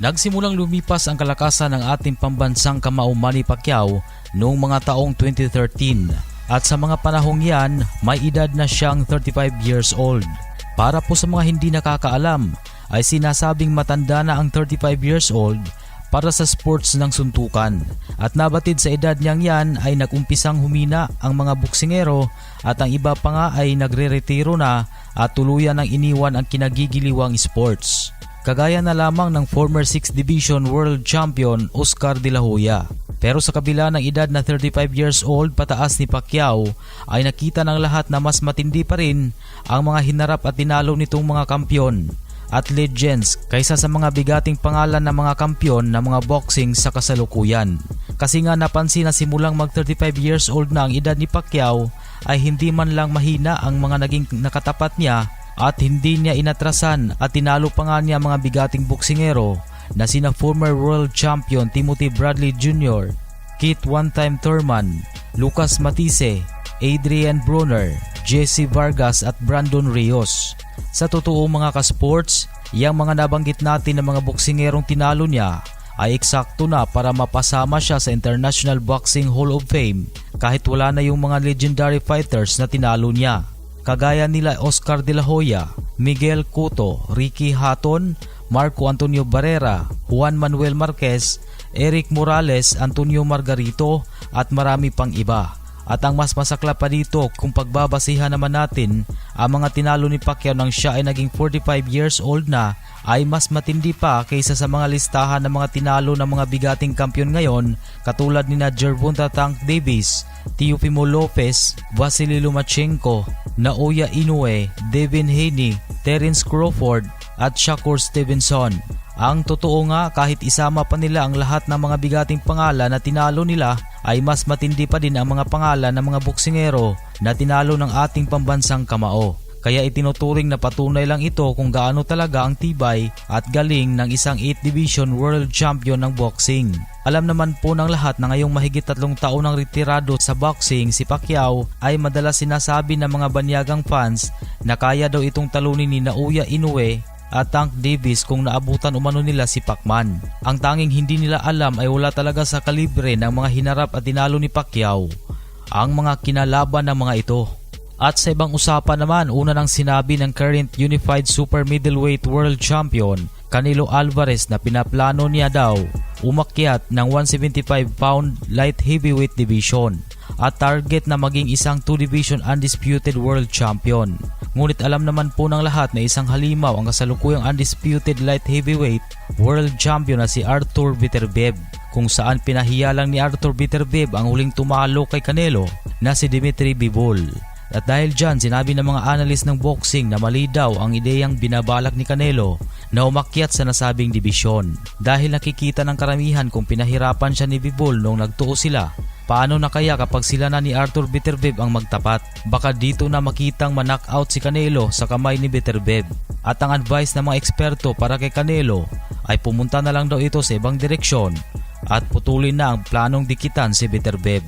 Nagsimulang lumipas ang kalakasan ng ating pambansang kamao Manny Pacquiao noong mga taong 2013 at sa mga panahong yan may edad na siyang 35 years old. Para po sa mga hindi nakakaalam ay sinasabing matanda na ang 35 years old para sa sports ng suntukan at nabatid sa edad niyang yan ay nagumpisang humina ang mga boksingero at ang iba pa nga ay nagre-retiro na at tuluyan ng iniwan ang kinagigiliwang sports. Kagaya na lamang ng former 6th Division World Champion Oscar De La Hoya. Pero sa kabila ng edad na 35 years old pataas ni Pacquiao ay nakita ng lahat na mas matindi pa rin ang mga hinarap at tinalo nitong mga kampyon at legends kaysa sa mga bigating pangalan ng mga kampyon ng mga boxing sa kasalukuyan. Kasi nga napansin na simulang mag 35 years old na ang edad ni Pacquiao ay hindi man lang mahina ang mga naging nakatapat niya at hindi niya inatrasan at tinalo pa nga niya mga bigating boksingero na sina former world champion Timothy Bradley Jr., Keith One-Time Thurman, Lucas Matisse, Adrian Broner, Jesse Vargas at Brandon Rios. Sa totoo mga ka-sports, yung mga nabanggit natin na mga boksingerong tinalo niya ay eksakto na para mapasama siya sa International Boxing Hall of Fame kahit wala na yung mga legendary fighters na tinalo niya. Kagaya nila Oscar De La Hoya, Miguel Cotto, Ricky Hatton, Marco Antonio Barrera, Juan Manuel Marquez, Eric Morales, Antonio Margarito at marami pang iba. At ang mas masakla pa dito kung pagbabasihan naman natin ang mga tinalo ni Pacquiao nang siya ay naging 45 years old na ay mas matindi pa kaysa sa mga listahan ng mga tinalo ng mga bigating kampiyon ngayon katulad ni Gervonta Tank Davis, Teofimo Lopez, Vasily Lomachenko, Naoya Inoue, Devin Haney, Terence Crawford at Shakur Stevenson. Ang totoo nga kahit isama pa nila ang lahat ng mga bigating pangalan na tinalo nila ay mas matindi pa din ang mga pangalan ng mga boksingero na tinalo ng ating pambansang kamao. Kaya itinuturing na patunay lang ito kung gaano talaga ang tibay at galing ng isang 8th Division World Champion ng boxing. Alam naman po ng lahat na ngayong mahigit 3 taon ng retirado sa boxing si Pacquiao ay madalas sinasabi ng mga banyagang fans na kaya daw itong talunin ni Naoya Inoue at Tank Davis kung naabutan umano nila si Pacman. Ang tanging hindi nila alam ay wala talaga sa kalibre ng mga hinarap at tinalo ni Pacquiao ang mga kinalaban ng mga ito. At sa ibang usapan naman, una nang sinabi ng current Unified Super Middleweight World Champion Canelo Alvarez na pinaplano niya daw umakyat ng 175-pound light heavyweight division at target na maging isang 2-division undisputed world champion. Ngunit alam naman po ng lahat na isang halimaw ang kasalukuyang undisputed light heavyweight world champion na si Arthur Beterbiev, kung saan pinahiya lang ni Arthur Beterbiev ang huling tumalo kay Canelo na si Dimitri Bivol. At dahil dyan, sinabi ng mga analyst ng boxing na mali daw ang ideyang binabalak ni Canelo na umakyat sa nasabing dibisyon. Dahil nakikita ng karamihan kung pinahirapan siya ni Bivol noong nagtuo sila. Paano na kaya kapag sila na ni Arthur Beterbiev ang magtapat? Baka dito na makitang ma-knockout si Canelo sa kamay ni Beterbiev. At ang advice ng mga eksperto para kay Canelo ay pumunta na lang daw ito sa ibang direksyon at putulin na ang planong dikitan si Beterbiev.